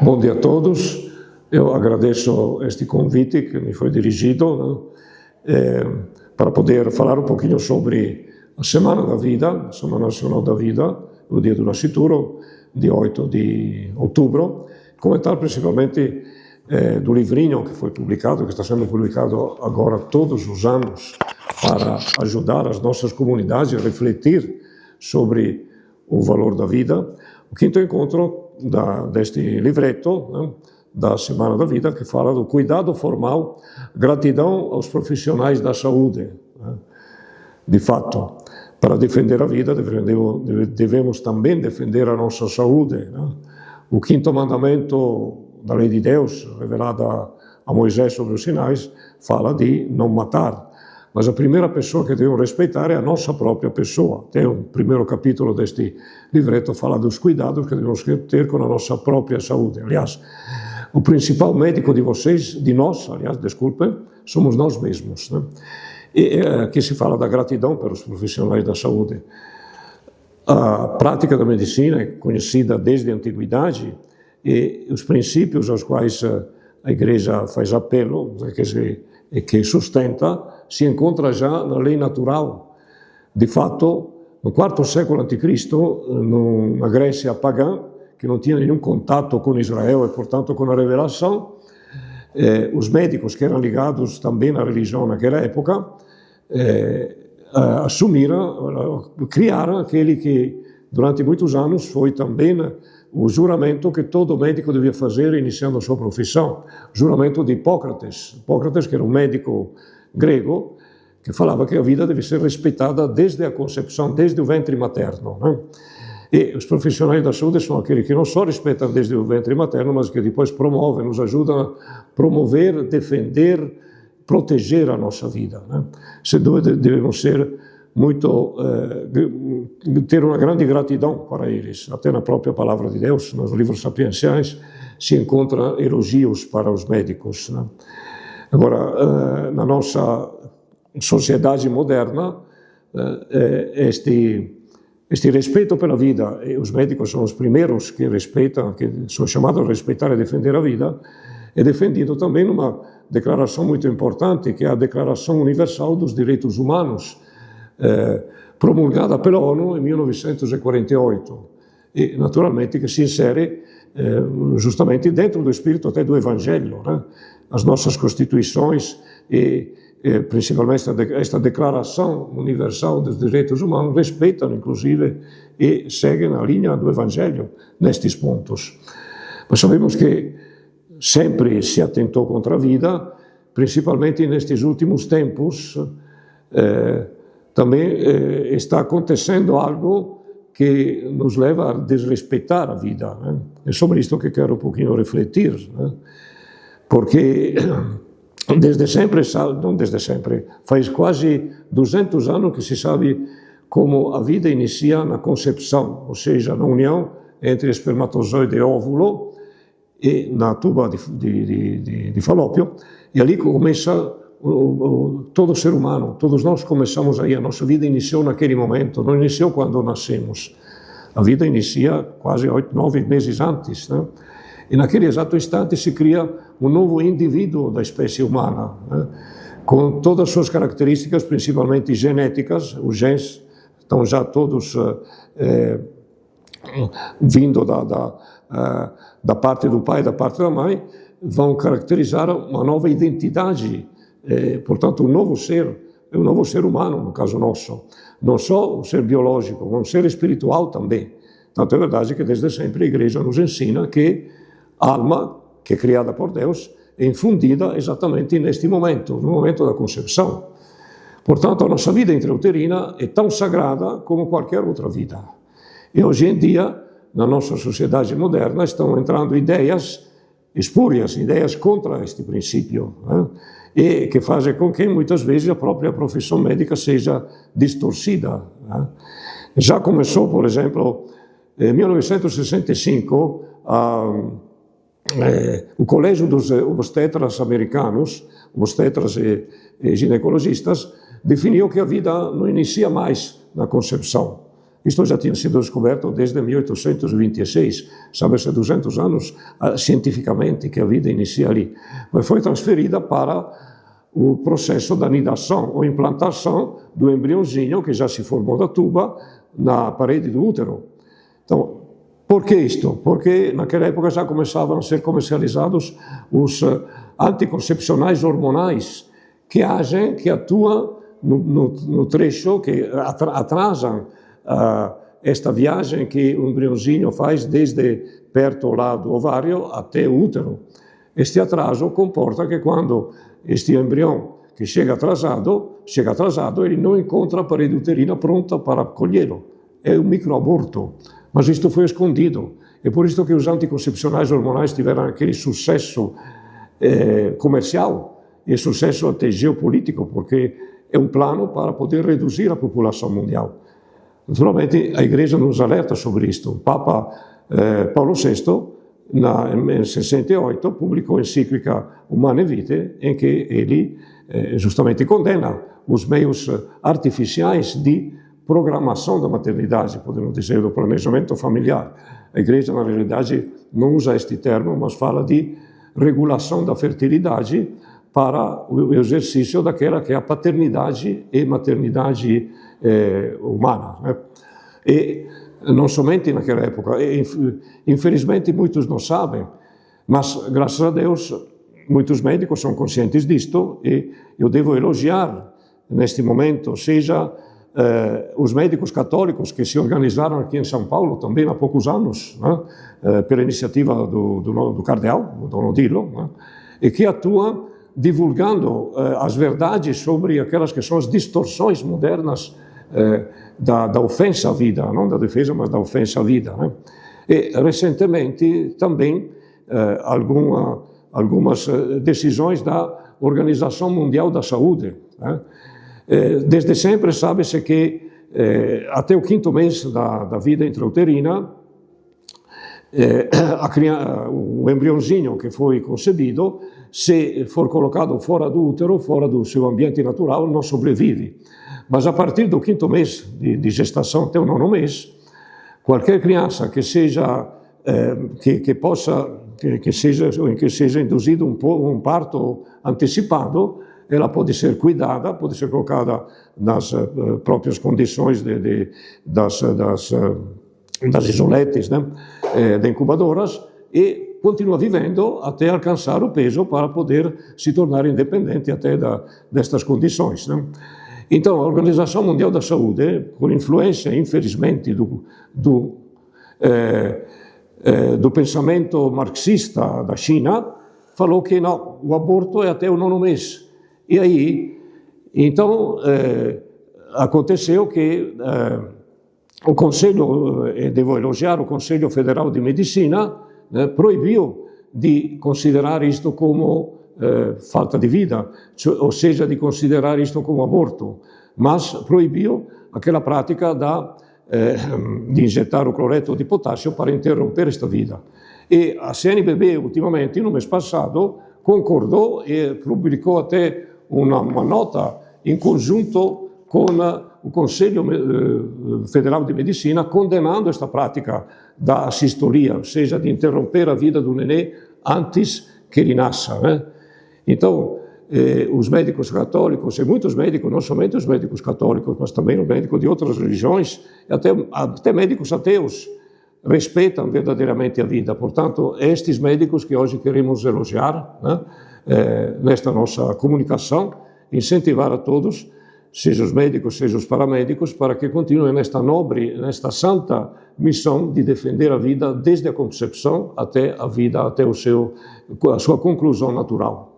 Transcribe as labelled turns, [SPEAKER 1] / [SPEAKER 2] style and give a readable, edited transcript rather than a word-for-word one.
[SPEAKER 1] Bom dia a todos. Eu agradeço este convite que me foi dirigido, para poder falar um pouquinho sobre a Semana da Vida, a Semana Nacional da Vida, o dia do nascituro, dia 8 de outubro, comentar principalmente do livrinho que foi publicado, que está sendo publicado agora todos os anos, para ajudar as nossas comunidades a refletir sobre o valor da vida. O quinto encontro deste livreto, da Semana da Vida, que fala do cuidado formal, gratidão aos profissionais da saúde. De fato, para defender a vida, devemos também defender a nossa saúde. O quinto mandamento da lei de Deus, revelada a Moisés sobre os sinais, fala de não matar. Mas a primeira pessoa que devemos respeitar é a nossa própria pessoa. Tem o primeiro capítulo deste livreto fala dos cuidados que devemos ter com a nossa própria saúde. Aliás, o principal médico de vocês, de nós, desculpem, somos nós mesmos. E aqui se fala da gratidão para os profissionais da saúde. A prática da medicina é conhecida desde a antiguidade e os princípios aos quais a Igreja faz apelo, que sustenta, se encontra já na lei natural. De fato, no quarto século a.C., na Grécia pagã, que não tinha nenhum contato com Israel e, portanto, com a revelação, os médicos que eram ligados também à religião naquela época, criaram aquele que, durante muitos anos, foi também o juramento que todo médico devia fazer iniciando a sua profissão, o juramento de Hipócrates. Hipócrates, que era um médico grego, que falava que a vida deve ser respeitada desde a concepção, desde o ventre materno. E os profissionais da saúde são aqueles que não só respeitam desde o ventre materno, mas que depois promovem, nos ajudam a promover, defender, proteger a nossa vida. Sem dúvida, devemos ser ter uma grande gratidão para eles. Até na própria palavra de Deus, nos livros sapienciais, se encontram elogios para os médicos. Agora, na nossa sociedade moderna, este respeito pela vida, e os médicos são os primeiros que respeitam, que são chamados a respeitar e defender a vida, é defendido também numa declaração muito importante, que é a Declaração Universal dos Direitos Humanos, promulgada pela ONU em 1948, e naturalmente que se insere justamente dentro do espírito até do Evangelho. As nossas constituições e principalmente esta Declaração Universal dos Direitos Humanos respeitam, inclusive, e seguem a linha do Evangelho nestes pontos. Mas sabemos que sempre se atentou contra a vida, principalmente nestes últimos tempos. Também está acontecendo algo que nos leva a desrespeitar a vida. É sobre isto que quero um pouquinho refletir, porque desde sempre, faz quase 200 anos que se sabe como a vida inicia na concepção, ou seja, na união entre espermatozoide e óvulo e na tuba de Falópio, e ali começa todo ser humano, todos nós começamos aí, a nossa vida iniciou naquele momento, não iniciou quando nascemos. A vida inicia quase 8, 9 meses antes, E naquele exato instante se cria um novo indivíduo da espécie humana, com todas as suas características, principalmente genéticas. Os genes estão já todos vindo da parte do pai e da parte da mãe, vão caracterizar uma nova identidade. Portanto, um novo ser humano, no caso nosso. Não só um ser biológico, um ser espiritual também. Tanto é verdade que desde sempre a Igreja nos ensina que a alma, que é criada por Deus, é infundida exatamente neste momento, no momento da concepção. Portanto, a nossa vida intrauterina é tão sagrada como qualquer outra vida. E hoje em dia, na nossa sociedade moderna, estão entrando ideias espúrias, ideias contra este princípio, e que fazem com que, muitas vezes, a própria profissão médica seja distorcida. Já começou, por exemplo, em 1965, o Colégio dos Obstetras Americanos, obstetras e ginecologistas, definiu que a vida não inicia mais na concepção. Isto já tinha sido descoberto desde 1826, sabe-se 200 anos cientificamente que a vida inicia ali, mas foi transferida para o processo da nidação ou implantação do embriãozinho que já se formou da tuba na parede do útero. Então, por que isto? Porque naquela época já começavam a ser comercializados os anticoncepcionais hormonais que agem, que atuam no trecho, que atrasam esta viagem que o embriãozinho faz desde perto lá do ovário até o útero. Este atraso comporta que quando este embrião que chega atrasado, ele não encontra a parede uterina pronta para acolhê-lo. É um microaborto. Mas isto foi escondido. É por isso que os anticoncepcionais hormonais tiveram aquele sucesso comercial e sucesso até geopolítico, porque é um plano para poder reduzir a população mundial. Naturalmente, a Igreja nos alerta sobre isto. O Papa Paulo VI, em 68, publicou a encíclica Humanae Vitae, em que ele justamente condena os meios artificiais de programação da maternidade, podemos dizer, do planejamento familiar. A Igreja, na realidade, não usa este termo, mas fala de regulação da fertilidade para o exercício daquela que é a paternidade e maternidade humana, né? E não somente naquela época, infelizmente muitos não sabem, mas graças a Deus muitos médicos são conscientes disto e eu devo elogiar neste momento, seja os médicos católicos que se organizaram aqui em São Paulo também há poucos anos, né, pela iniciativa do cardeal, do Dom Odilo, né, e que atuam divulgando as verdades sobre aquelas que são as distorções modernas da ofensa à vida, não da defesa, mas da ofensa à vida, né? E recentemente também algumas decisões da Organização Mundial da Saúde, né? Desde sempre sabe-se que até o 5º mês da vida intrauterina, o embriãozinho que foi concebido, se for colocado fora do útero, fora do seu ambiente natural, não sobrevive. Mas a partir do 5º mês de gestação até o 9º mês, qualquer criança que seja seja induzido um parto antecipado, ela pode ser cuidada, pode ser colocada nas próprias condições das isoletes, né, de incubadoras, e continua vivendo até alcançar o peso para poder se tornar independente até destas condições, né? Então, a Organização Mundial da Saúde, por influência, infelizmente, do pensamento marxista da China, falou que não, o aborto é até o 9º mês. E aí, então, aconteceu que o Conselho, devo elogiar, o Conselho Federal de Medicina, proibiu de considerar isto como falta de vida, ou seja, de considerar isto como aborto, mas proibiu aquela prática de injetar o cloreto de potássio para interromper esta vida. E a CNBB, ultimamente, no mês passado, concordou e publicou até uma nota em conjunto com o Conselho Federal de Medicina, condenando esta prática da assistolia, ou seja, de interromper a vida do nenê antes que ele nasça, né? Então, os médicos católicos, e muitos médicos, não somente os médicos católicos, mas também os médicos de outras religiões, até médicos ateus, respeitam verdadeiramente a vida. Portanto, estes médicos que hoje queremos elogiar, né, nesta nossa comunicação, incentivar a todos, seja os médicos, seja os paramédicos, para que continuem nesta nobre, nesta santa missão de defender a vida desde a concepção até a vida, até a sua conclusão natural.